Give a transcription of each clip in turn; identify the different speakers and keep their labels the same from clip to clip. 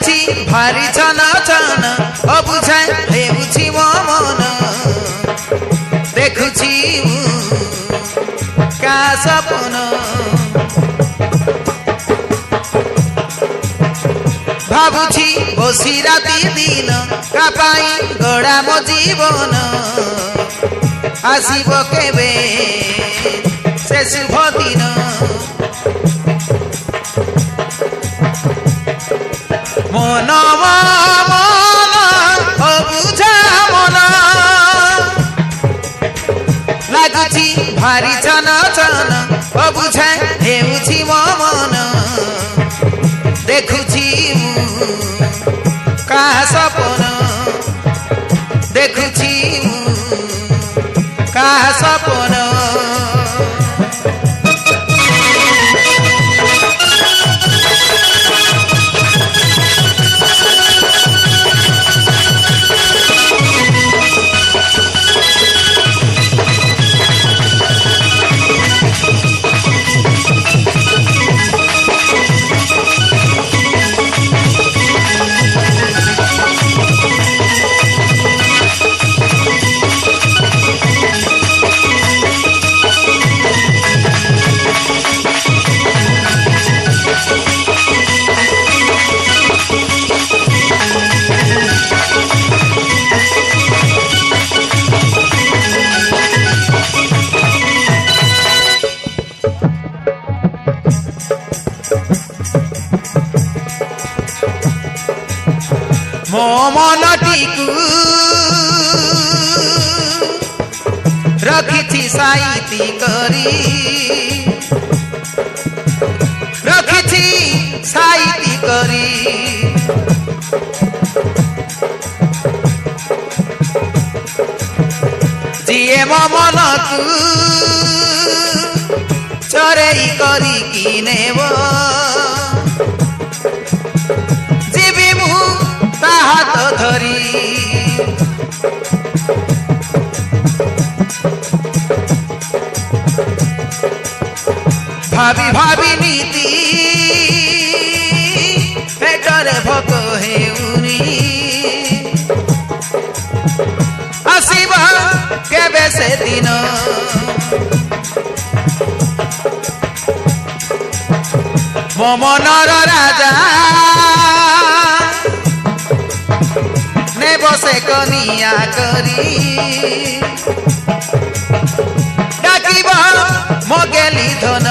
Speaker 1: ଲାଗୁଛି ଭାରି ଛନ ଛନ ଅବୁଝା ହେଉଛି ମୋ ମନ ଦେଖୁଛି କା ସପନ ଭାବୁଛି ବସି ରାତି ଦିନ କା ପାଇଁ ଗଡ଼ା ମୋ ଜୀବନ ଆସିବ କେବେ ସେ ଶୁଭ ଦିନ মন মন অবুঝা মন লাগুছি ভারি ছন ছন অবুঝা হেউছি মো মন দেখুছি কাহা সপন দেখুছি কাহা সপন ମୋ ମନଟିକୁ ରଖିଛି ସାଇତି କରି ରଖିଛି ସାଇତି କରି ଯିଏ ମୋ ମନକୁ ଚୋରେଇ କରିକି ନେବ ଯିବି ମୁଁ ତା ହାତ ଧରି ଭାବି ଭାବି ନୀତି ପେଟରେ ଭୋକ ହେଉନି ଆସିବ କେବେ ସେ ଦିନ ମୋ ମନର ରାଜା ନେବ ସେ କନିଆ କରି ଡାକିବ ମୋ ଗେଲି ଧନ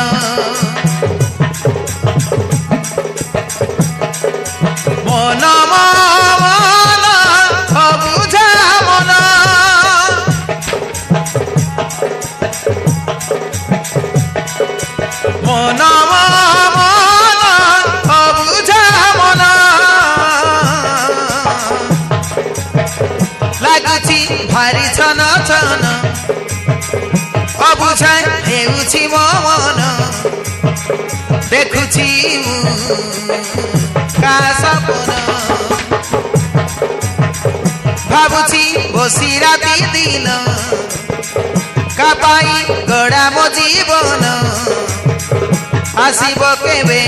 Speaker 1: ମନ ମନ ଅବୁଝା ମନ ମନ ମନ ଅବୁଝା ମନ ଲାଗୁଛି ଭାରି ଛନ ଛନ ଅବୁଝା ହେଉଛି ମୋ ମନ ଦେଖୁଛି କା ସପନ ଭାବୁଛି ବସି ରାତି ଦିନ କା ପାଇଁ ଗଡ଼ା ମୋ ଜୀବନ ଆସିବ କେବେ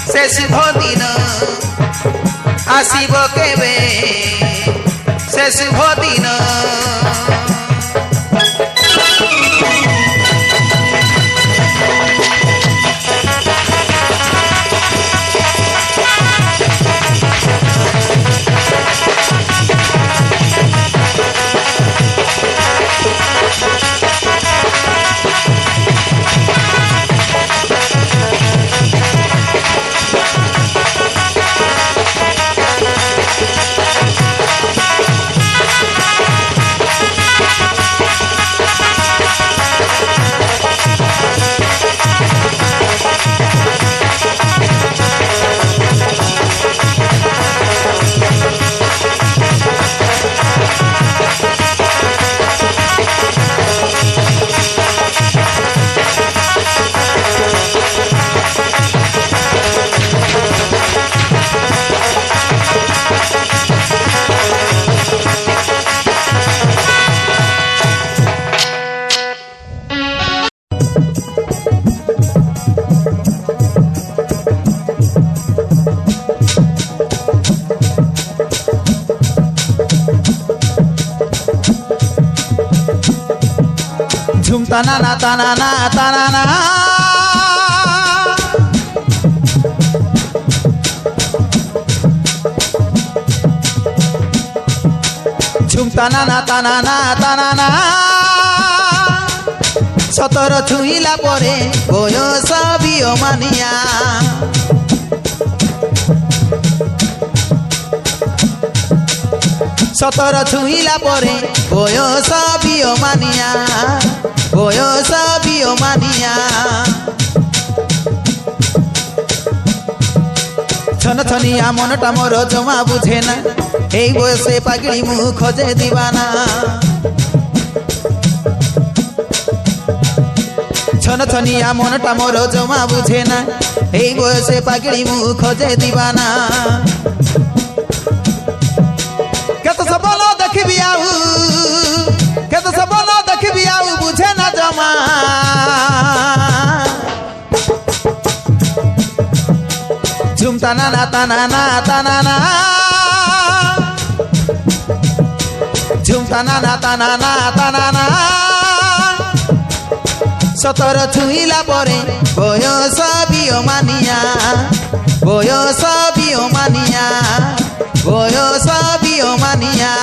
Speaker 1: ସେ ଶୁଭ ଦିନ ଆସିବ କେବେ ସେ ଶୁଭ ଦିନ ঝুমতানা না তানা না তানা না ঝুমতানা না তানা না তানা না সতর ছুঁইলা পরে বয়স বিয় মানিয়া সতর ছুঁইলা পরে বয়স বিয় মানিয়া বয়স বিয় মানিয়া ছন ছনিয়া মনটা মোর জমা বুঝে না এই বয়সে পাগড়ি মুখ খোঁজে দিবানা ছন ছনিয়া মনটা মোর জমা বুঝে না এই বয়সে পাগড়ি মুখ খোঁজে দিবানা কেত সবল দেখবি আউ কেত সবল দেখবি আউ বুঝে না জমা ঝুমতানা না তানা না তানা না ঝুমতানা না তানা না তানা না সতর ছুঁইলা পরে বয়স বিয় মানিয়া বয়স বিয় মানিয়া বয়স বিয় মানিয়া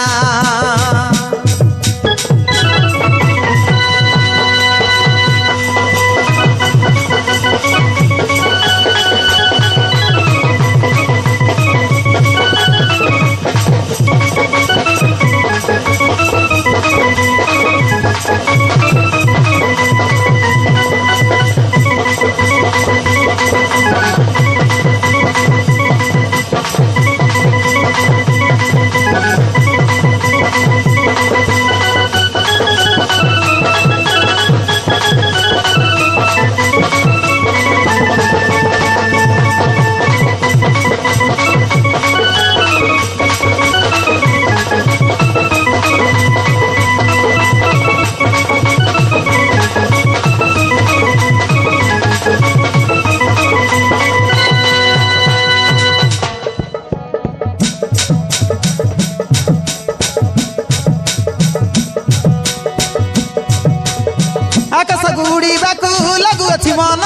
Speaker 1: আকাশ গুড়িবাকু লাগুଅଛି মন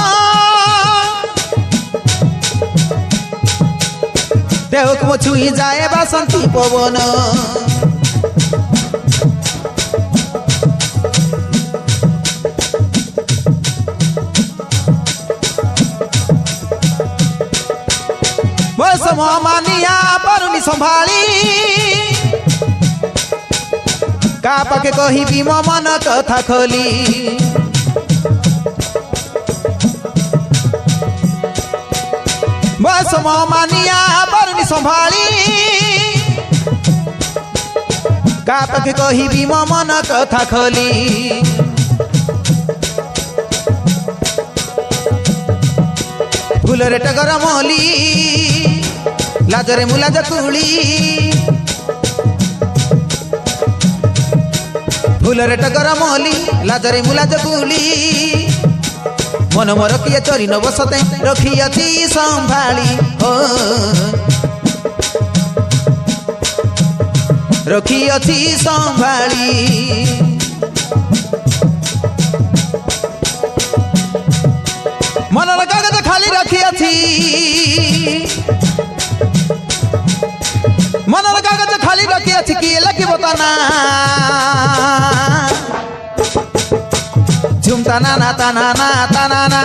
Speaker 1: দেহକୁ ମୋ ଛୁଇଁ ଯାଏ ବାସନ୍ତୀ ପବନ ବୟସ ମୋ ମାନିଆ ପାରୁନି ସମ୍ଭାଳି କା ପାଖେ କହିବି ମୋ ମନ କଥା ଖୋଲି ବୟସ ମୋ ମାନିଆ ପାରୁନି ସମ୍ଭାଳି କା ପାଖେ କହିବି ମୋ ମନ କଥା ଖୋଲି ଫୁଲରେ ଟଗର ମଲି ଲାଜରେ ମୁଲାଜ କୁଳି ফুলরে টগর মলি লাজরে মুলাজ কুলি মন মোর কিয়ে চরি নবসতে রখিয়াছি সম্ভালি ও রখিয়াছি সম্ভালি মনর কাগজ খালি রখিয়াছি মনর কাগজ খালি রখিয়াছি কি লাগিব তা না ঝুমতানা না তানা না তানা না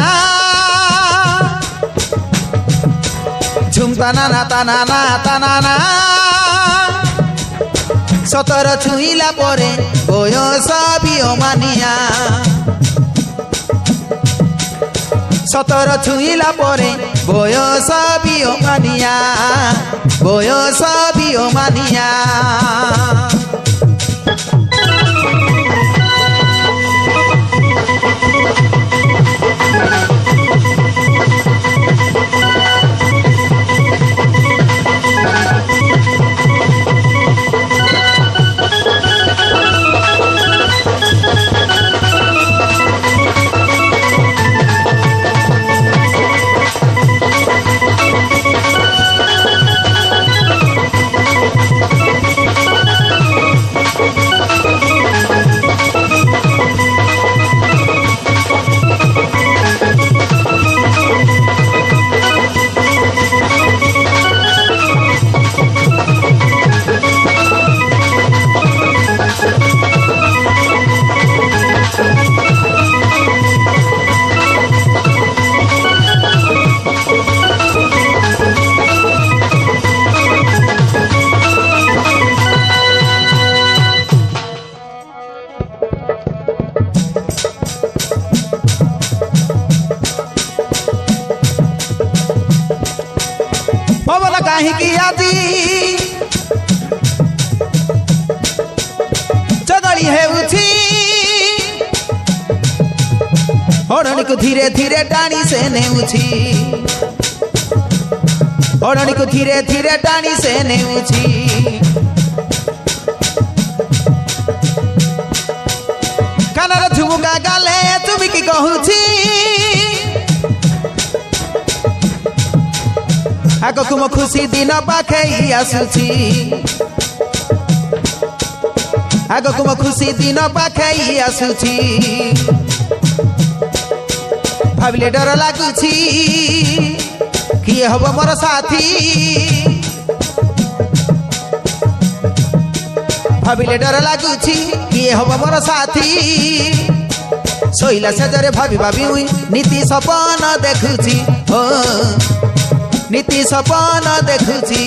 Speaker 1: ঝুমতানা না তানা না তানা না সতর ছুঁইলা পরে বয়স বিয় মানিয়া সতর ছুঁইলা পরে বয়স বিয় মানিয়া বয়স বিয় মানিয়া कहीं आजी चगड़ी है ओढ़नी को धीरे धीरे टाणी से नेउछि ओढ़नी को धीरे धीरे टाणी से नेउछि कानर झुमुका गाले चुमिकी कहूछि आगकु मो खुशी दिन पाखेई आसुछि आगकु मो खुशी दिन पाखेई आसुछि भाविले डर लागुछि किए हब मोर साथी भाविले डर लागुछि किए हब मोर साथी शोइला सेजरे भाबी भाबी हुई नीति सपन देखुछि ओ नीति सपन देखुछि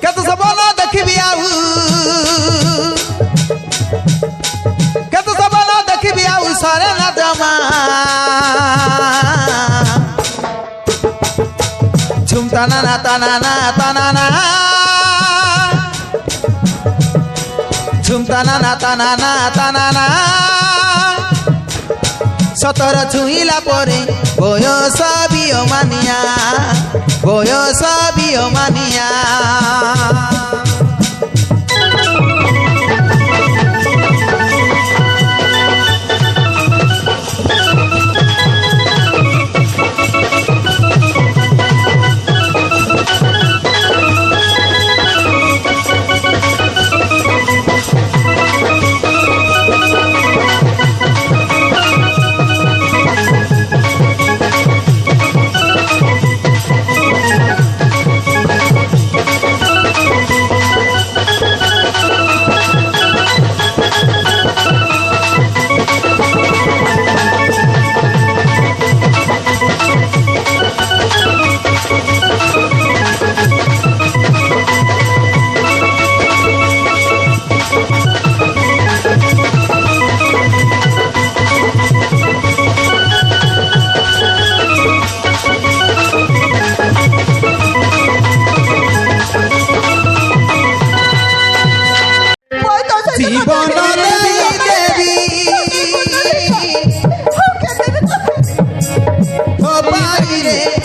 Speaker 1: केत सपन देखबी आउ सारे ना जमा झुमता ना ना ता ना झुमता ना ना ता ना सतर छुईला परे बयस बियो मानिया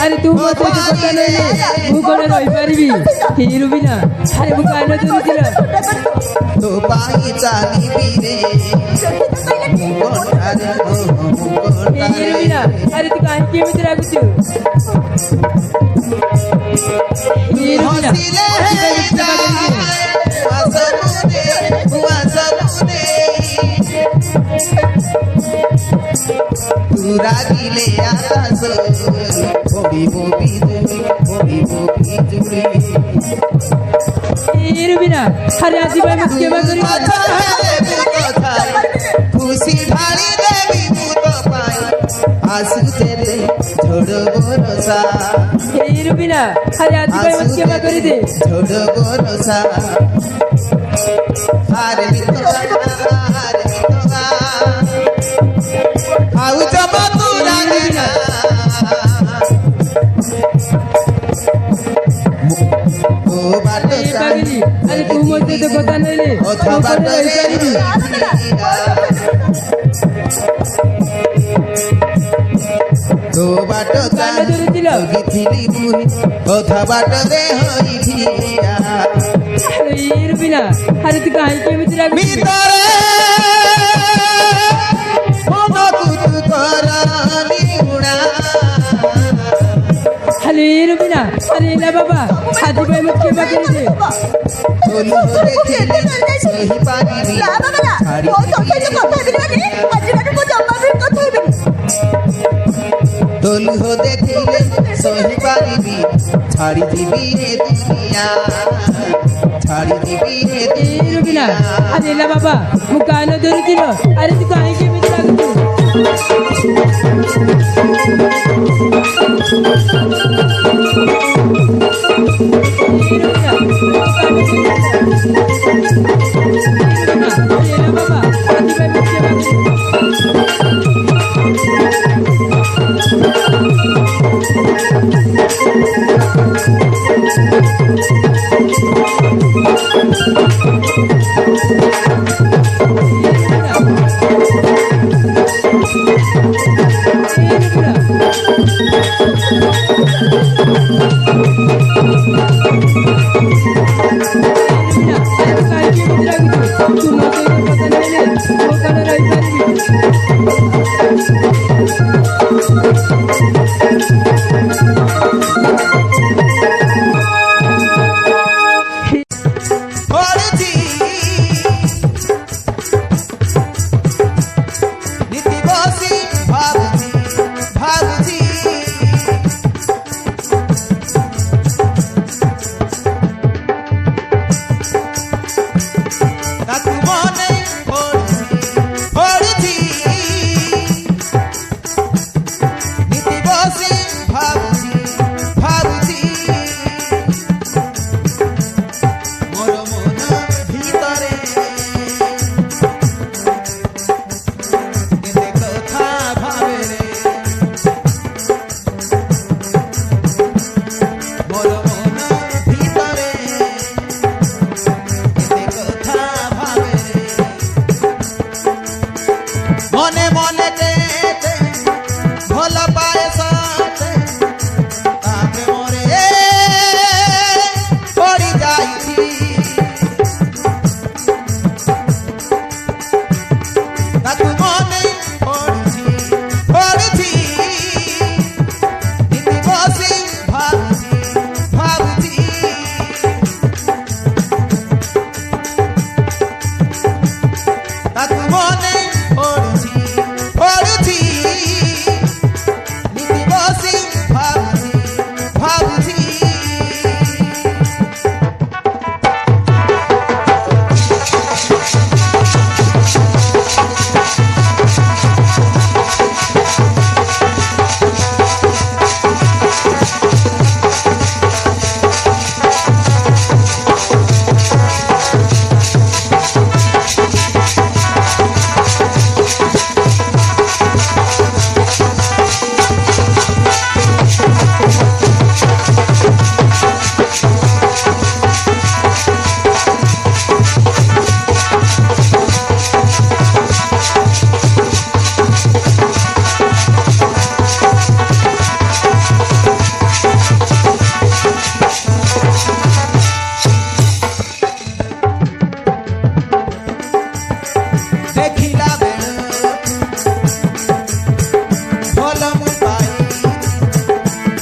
Speaker 2: अरे तू मत पता नहीं मु कोन रही परबी हीरो बिना अरे मु कान धरुছিল
Speaker 1: तो पाई चाली बिरे
Speaker 2: हीरो बिना अरे तू काहे के मित्र लागुछु हीरो बिना
Speaker 1: तू रागिले आकाश बोबी जुड़ी
Speaker 2: हीरो बिना अरे आजी भाई मत के करी
Speaker 1: खुशी ढाली देवी तू तो पाई आंसू तेरे छोड़ भरोसा
Speaker 2: हीरो बिना अरे आजी भाई मत के करी दे
Speaker 1: छोड़ भरोसा हारे मितवा आउ जब तू रागिना ओ बाटे
Speaker 2: पागली अरे तू मत तो पता नहीं ले
Speaker 1: ओ बाटे तो बाटो गीथिली मुही ओथा बाटो रे होई भिया
Speaker 2: हीरो बिना अरे तू काहे के मित्र
Speaker 1: मितरे
Speaker 2: हीरो बिना अरे ना बाबा आजी भाई मत के करी दे
Speaker 1: बोली हो देखिले सही पानी
Speaker 3: ना बाबा ना ओ तो के जो কথা দিবানি আজ রাতে মো জম্মা भी কথা হইবেনি
Speaker 1: बोली हो देखिले सही पानी छाड़ी दिबी रे दुनिया छाड़ी दिबी रे
Speaker 2: हीरो बिना अरे ना बाबा मु कान धरुছিল अरे तू काहे के मित्र लागुछु हीरो बिना अरे ना बाबा आजी भाई मत के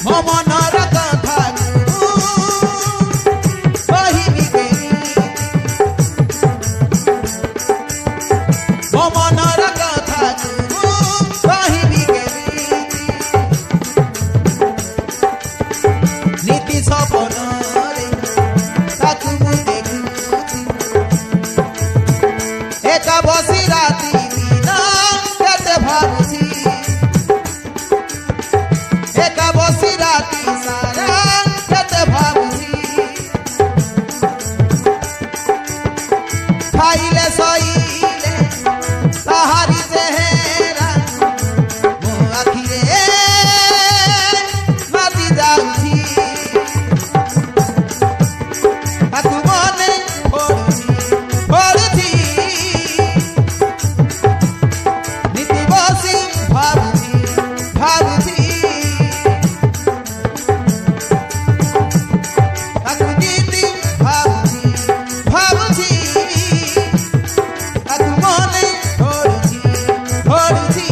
Speaker 1: ମୋ ମନର କଥାକୁ କହିବି କେମିତି ମୋ ମନର କଥାକୁ କହିବି କେମିତି ନୀତି ସପନରେ ତାକୁ ମୁଁ ଦେଖୁଛି ଏକା ବସି ରାତି ଦିନ କେତେ ଭାବୁଛି ଏକା ବସି ରାତି ସାରା କେତେ ଭାବୁଛି ଖାଇଲେ ଶୋଇଲେ ତାହାରି ଚେହେରା ମୋ ଆଖିରେ ନାଚି ଯାଉଛି ତାକୁ ମନେ ପଡୁଛି ପଡୁଛି ନୀତି ବସି ଭାବୁଛି ଭାବୁଛି ତାକୁ ନୀତି ଭାବୁଛି ଭାବୁଛି ତାକୁ ମନେ ପଡୁଛି ପଡୁଛି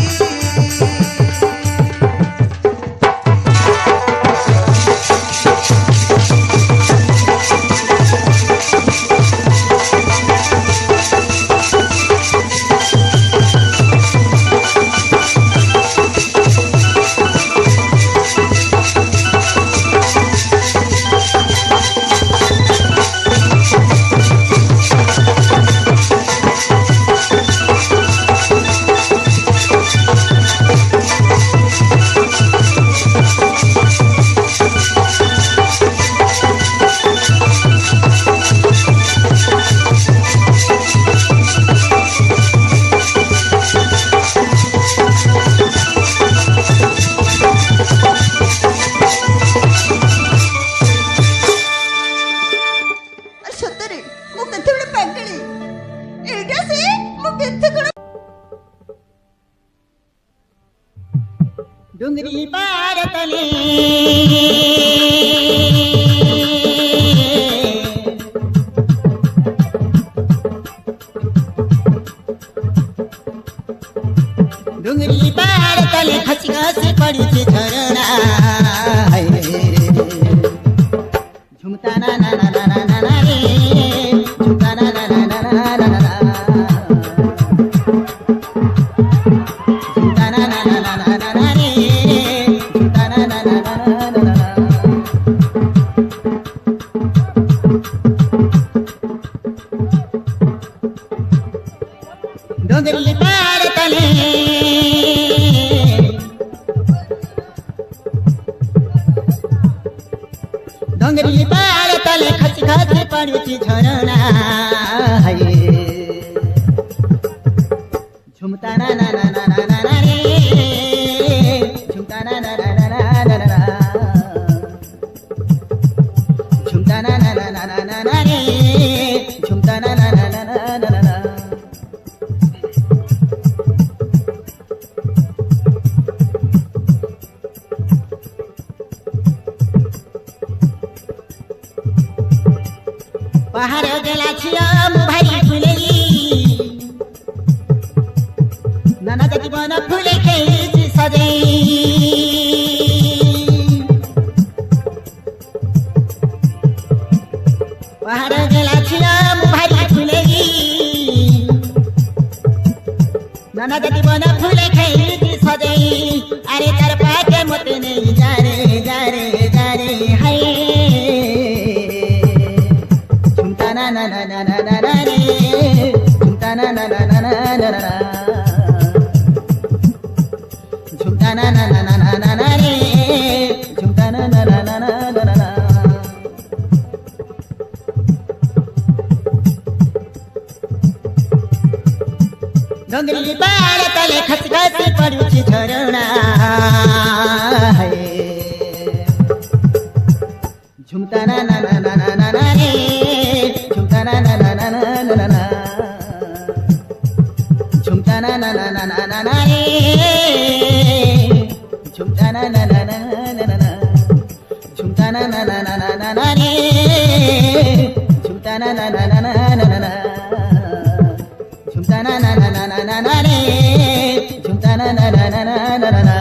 Speaker 3: ସତରେ ମୁଁ କେତେବେଳେ ପାଗଳି ଏଇଟା ସେ ମୁଁ କେତେ କଣ
Speaker 4: डुंगरी पार तले डुंगरी पार तले खसी खसी पड़ी छे झरना झुमता ना ना ना ना ना ना ना रे झुमता ना ना ना ना ना ना ना झुमता ना ना ना ना ना ना रे झुमता ना ना ना ना ना ना डोंगरी पार तले डोंगरी पार तले खसी खसी पड़ुची झरना झुमता ना ना ना ना ना ना ना रे झुमता ना ना ना ना ना ना ना झुमता ना ना ना ना ना ना रे झुमता ना ना ना ना ना ना ना पहाड़ गेला छिया मु भाई फुलेली नाना जति बन फुले खेची सजै पहाड़ गेला छिया मु भाई फुलेली नाना जति बन फुले खेची सजै अरे तर पाके मते नहीं जा रे जा रे जा रे हाय झुमता ना ना ना ना ना ना ना रे झुमता ना ना ना ना ना ना ना झुमता ना ना ना ना ना ना ना रे झुमता ना ना ना ना ना ना ना डोंगरी पार तले खसी खसी पड़ुची झरना झुमता ना ना ना ना ना ना ना रे झुमता ना ना ना ना ना ना ना झुमता ना ना ना ना ना ना ना रे झुमता ना ना ना ना ना ना झुमता ना ना ना ना ना ना ना रे झुमता ना ना ना ना ना ना ना झुमता ना ना ना ना ना ना ना रे झुमता ना ना ना ना ना ना ना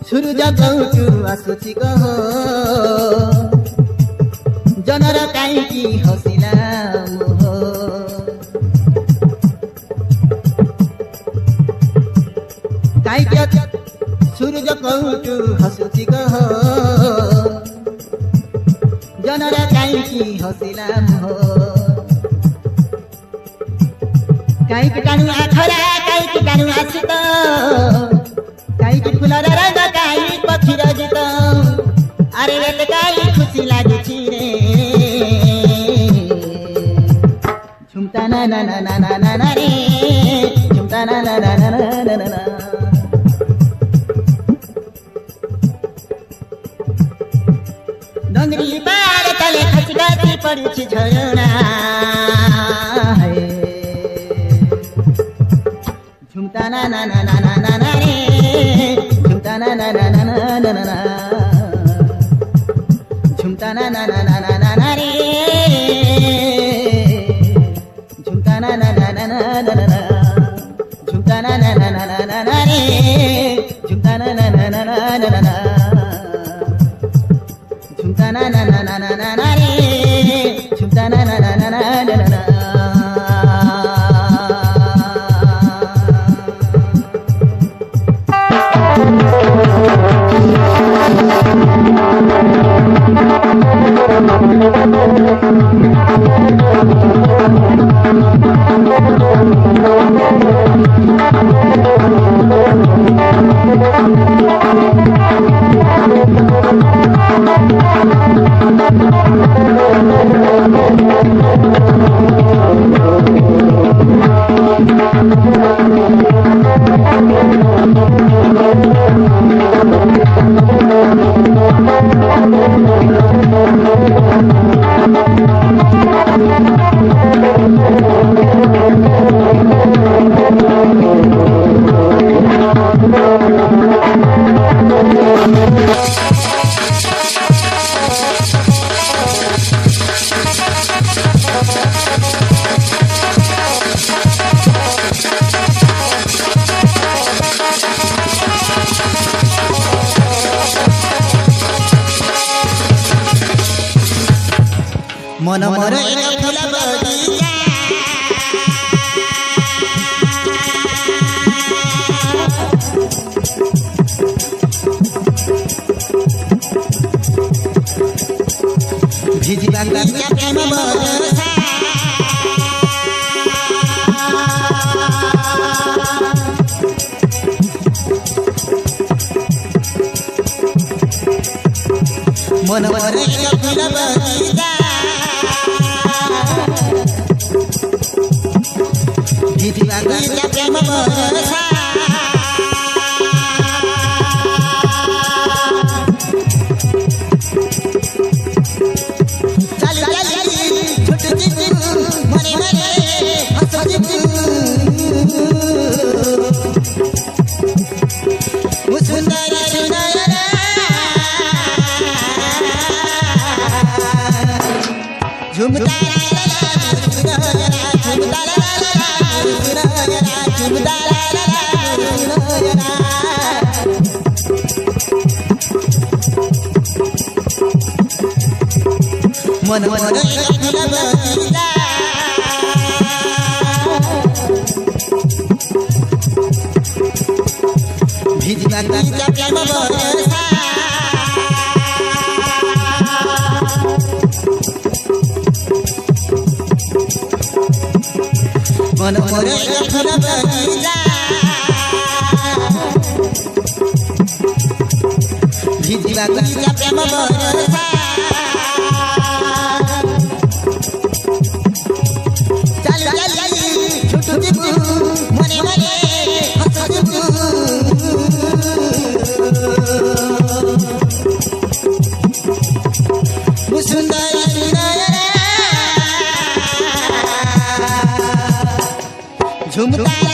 Speaker 4: सूरज कौटु आसुची कह जनर काईकी हसिला मोह काईकी सूरज कौटु हसुची कह जनर काईकी हसिला मोह काईकी टाणु आखरा काईकी टाणु आसित काईकी फुलर रंग काई पक्षीर गीत अरे रे काई खुशी लाଗୁଛି रे झुमता ना ना ना ना ना ना ना रे झुमता ना ना ना ना ना ना ना डंगरी पार तले खसी खसी पडुछि झरणा झुमता ना ना ना ना ना ना ना रे झुमता ना ना ना ना ना ना ना झुमता ना ना ना ना ना ना ना रे झुमता ना ना ना ना ना ना ना झुमता ना ना ना ना ना ना ना रे झुमता ना ना ना ना ना ना ना झुमता ना ना ना ना ना ना ना रे झुमता ना ना ना ना ना ना ना मन मोर एक फूल बगीचा भिजिबा गंगा प्रेम बरसा मन मोर एक फूल बगीचा भिजिबा गंगा प्रेम बरसा
Speaker 1: मन मन भिजवा प्रेम बरसा मन मन फूल बगीचा भिजवा प्रेम बरसा चल चल छुटू जिबू मने मने हंसू जिबू सुंदर सुंदर झुमता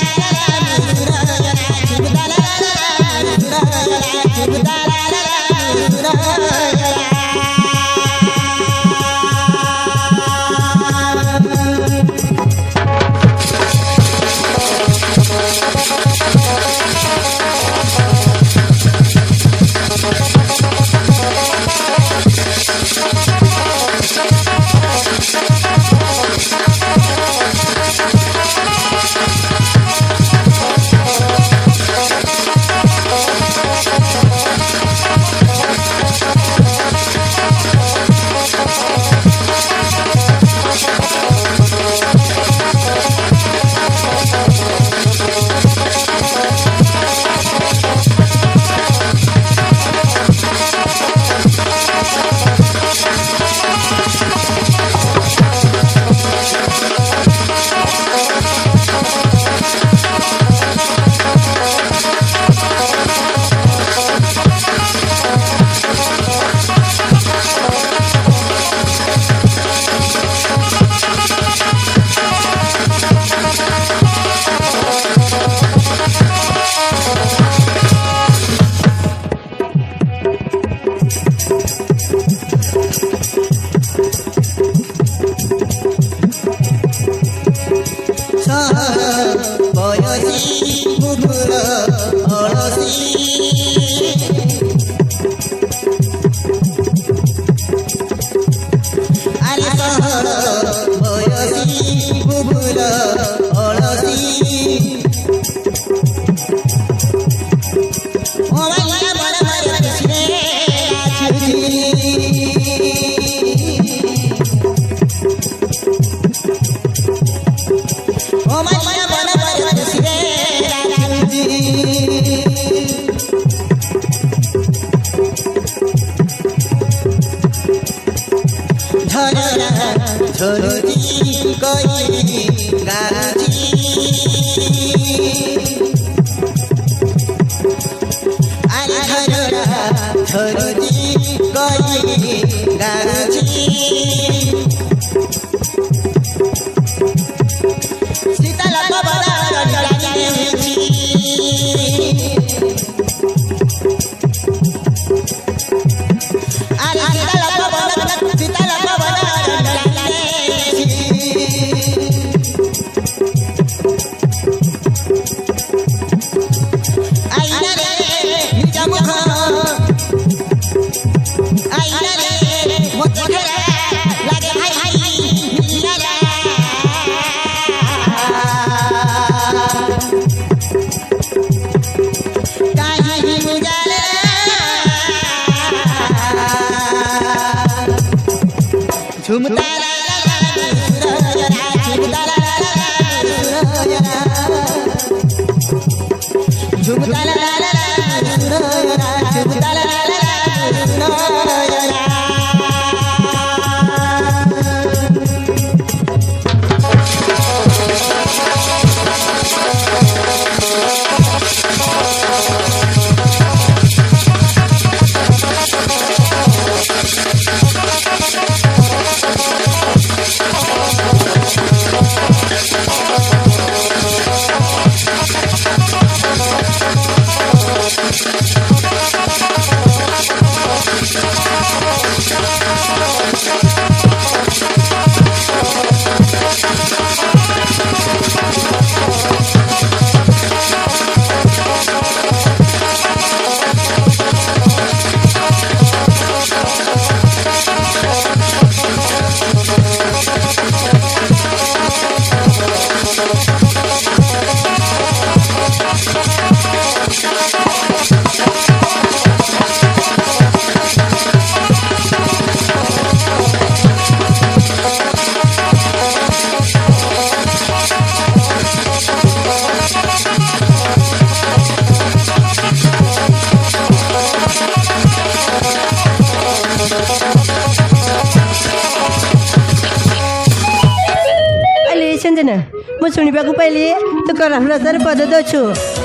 Speaker 5: रंजना ମୁଁ ଶୁଣିବାକୁ ପାଇଲି ତୁ କଳାପ୍ରସାଦରେ ପଦ ଦେଉଛୁ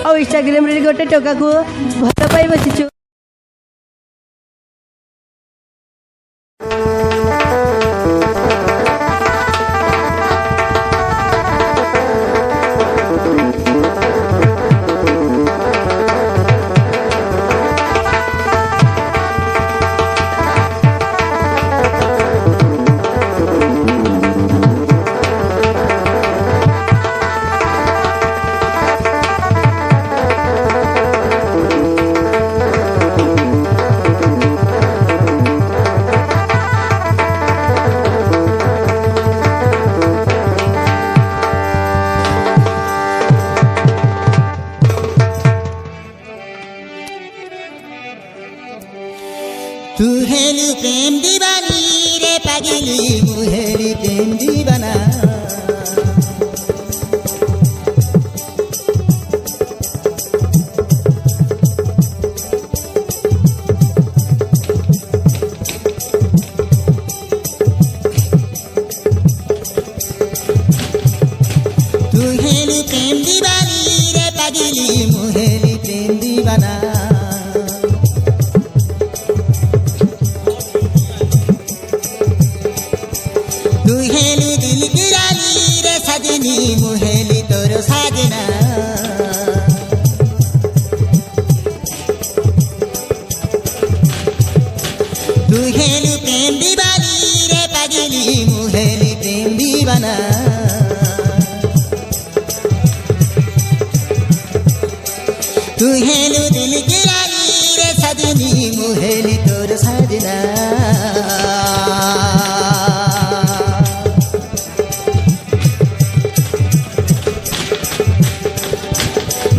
Speaker 5: ଆଉ ଇନଷ୍ଟାଗ୍ରାମରେ ଗୋଟେ ଟୋକାକୁ ଭଲ ପାଇ ବସିଛୁ।
Speaker 4: तू हेली प्रेम दीवानी रे पागिली मुहेली प्रेम दीवाना तू हेली प्रेम दीवानी रे पागिली मुहेली प्रेम दीवाना मुहेली दिल गिराली रे सजनी मुहेली तोर साजना मुहेली प्रेम दीवानी रे पागली मुहेली प्रेम दीवाना मुहेली दिल गिराली रे सजनी मुहेली तोर साजना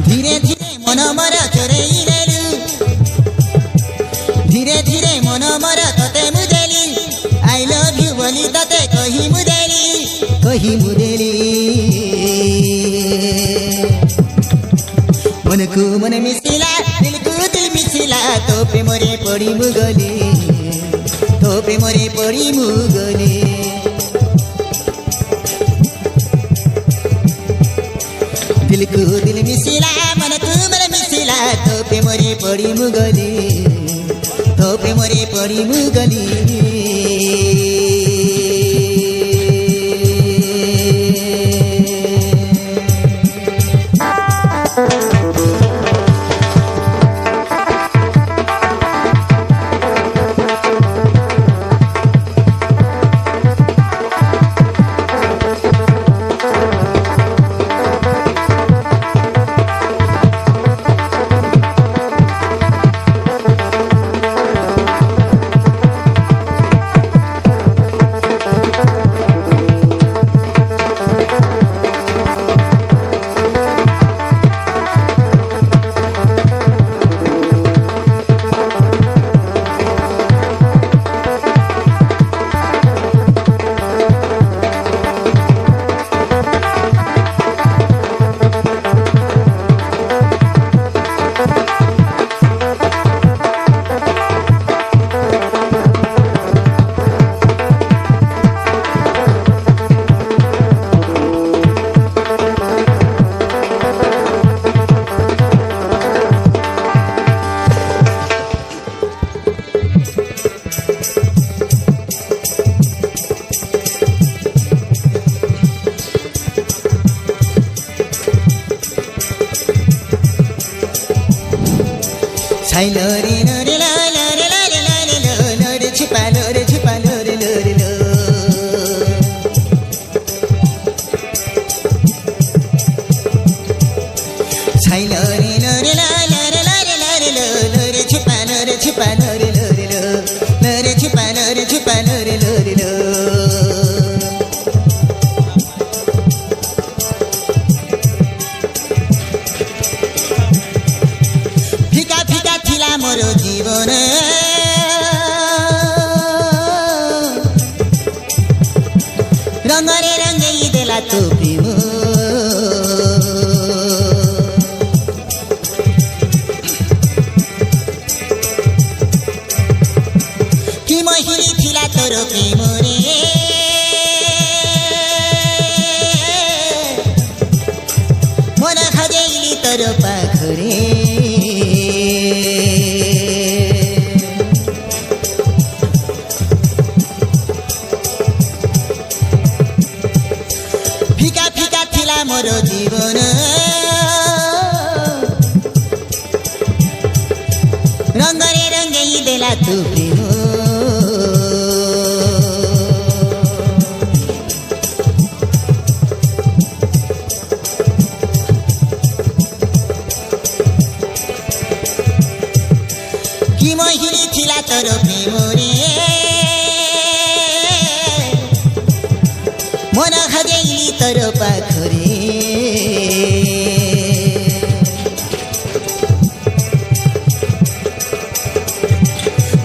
Speaker 4: धीरे धीरे मन मर चोरेई नेलु धीरे धीरे मन मर तते मुदेली आई लव यू बोली तते कही मुदेली मन को मन मिसिला दिल को दिल मिसिला तो प्रेमरे पड़ी मुगली तो प्रेमरे पड़ी मुगली दिल को दिल मिसिला मन को मन मिसिला तो प्रेमरे पड़ी मुगली तो प्रेमरे पड़ी मुगली छैलो रे लो रे लो लो रे लो रे लो रे लो लो रे छिपा लो रे छिपा लो रे लो रे लो छैलो रे लो रे लो लो रे लो रे लो रे लो लो रे छिपा लो रे लो रे लो लो रे छिपा लो रे लो रे लो मोर जीवन रंगरे रंगई देला तो प्रेम कि महिरी थिला तोर प्रेम रे ତୋର ପାଖରେ ଫିକା ଫିକା ଥିଲା ମୋର ଜୀବନ ରଙ୍ଗରେ ରଙ୍ଗେଇ ଦେଲା ତୁ ପ୍ରେମ কি মহিনী ଥିଲା ତୋର ପ୍ରେମରେ ମନ ହଜେଇଲି ତୋର ପାଖରେ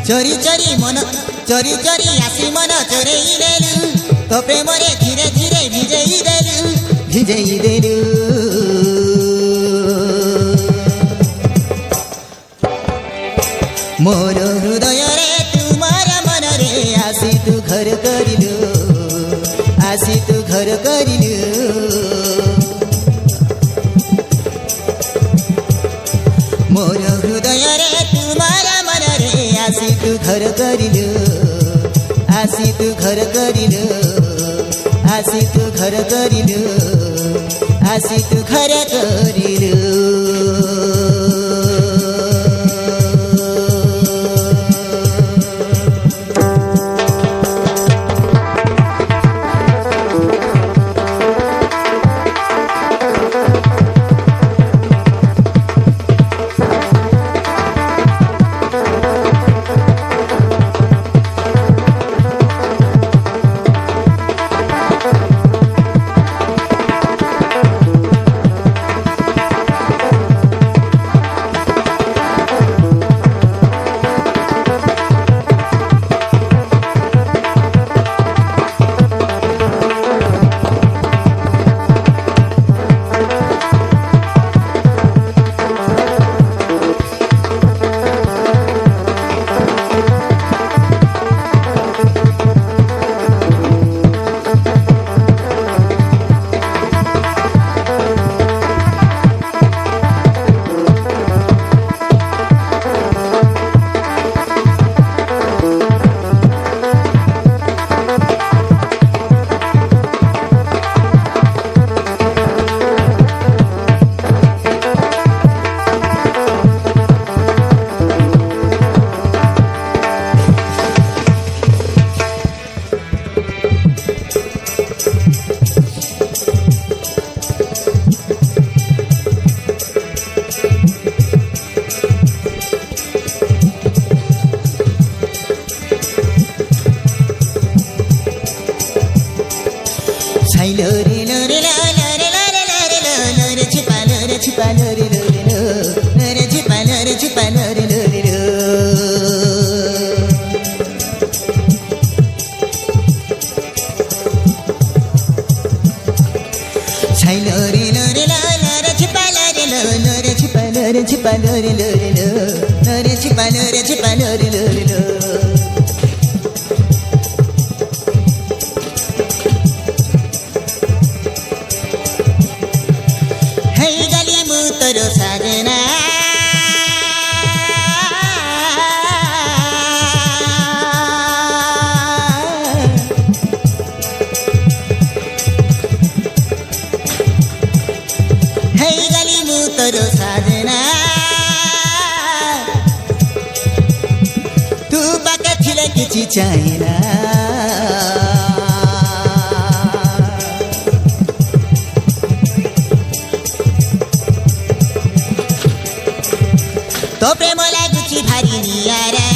Speaker 4: ଚୋରି ଚୋରି ଆସି ମନ ଚୋରେଇ ଦେଲୁ ତୋ ପ୍ରେମରେ ଧୀରେ ଧୀରେ ଭିଜେଇ ଦେଲୁ ମୋର ହୃଦୟରେ ତୁମର ମନରେ ଆସି ତୁ ଘର କରିଲୁ ମୋର ହୃଦୟରେ ତୁମର ମନରେ ଆସି ତୁ ଘର କରିଲୁ चाइना तो प्रेम लागुची भारी नियारा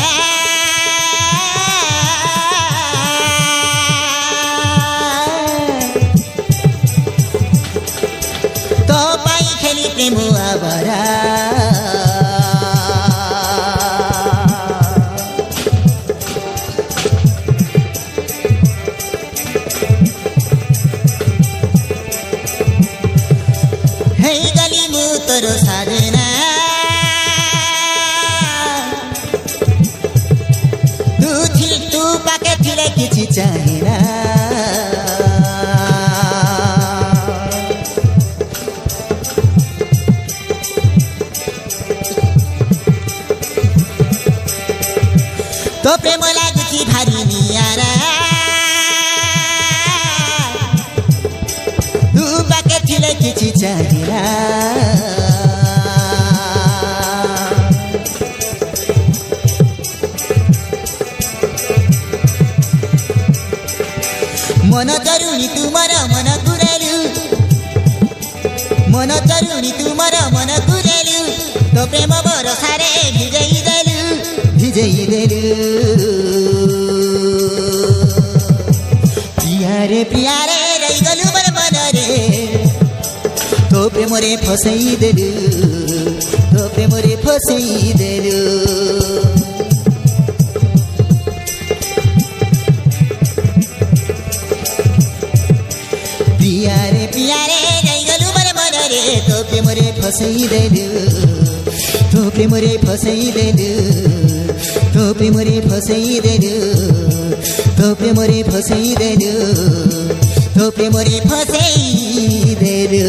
Speaker 4: तो पाई खेली प्रेम आवारा तोरो साजना तू पाके थिले किछि चाहिना तो प्रेम लाଗୁଛି ଭାରି ନିଆରା ତୁ ପାଖେ ଥିଲେ କିଛି ଚାହିଁଲା मन तरुणी तुमर मन कुरेलु मन तरुणी तुमर मन कुरेलु तो प्रेम बरसारे भिजई देलु पियारे रही गलु मन मन रे तो प्रेम रे फसई देलु तो प्रेम रे फसई देलु पियारे रही गलु मन मन रे तो प्रेम रे फसई देलु तो प्रेम रे फसई देलु तो प्रेम रे फसई देलु तो प्रेम रे फसई देलु तो प्रेम रे फसई देलु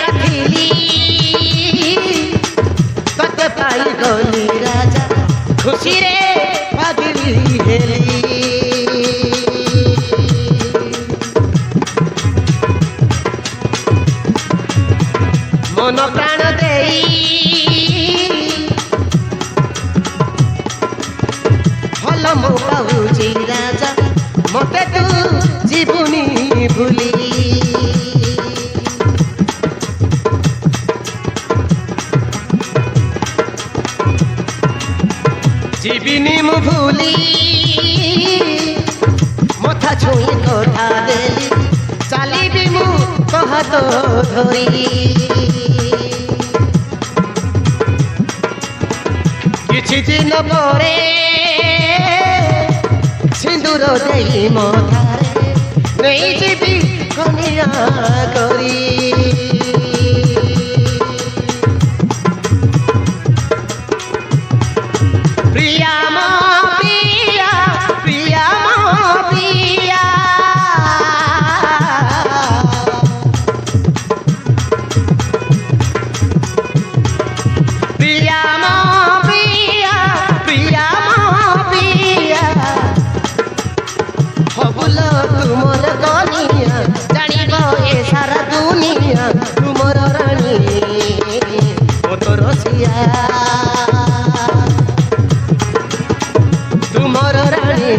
Speaker 6: नथिली तोते पाई गली राजा खुशी रे पागली हेली मन प्राण देई भल मो पाऊची राजा मते तू जीवनी भूली जीविनी मु भूली मथा छुई कथा देली चालिबी मु कहत धरी किछि दिन परे सिंदूर देई मथारे नहीं जीवी कनिया करी प्रिया मो प्रिया प्रिया मो प्रिया प्रिया मो प्रिया प्रिया मो प्रिया हबुल तुमर कनिया जानिब ए सारा दुनिया तुमर रानी ओ तो रसिया तुमर रानी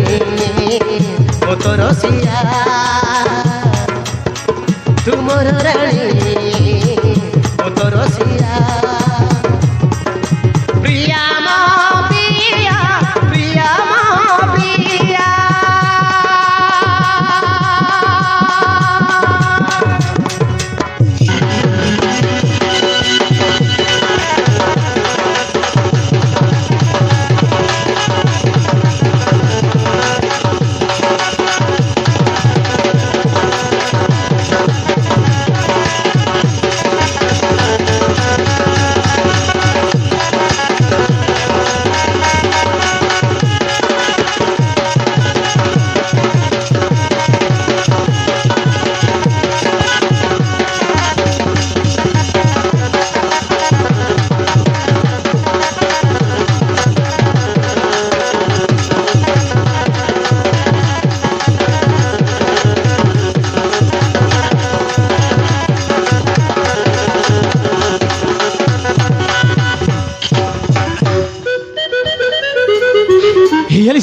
Speaker 6: ओ तो रसिया तुमर रानी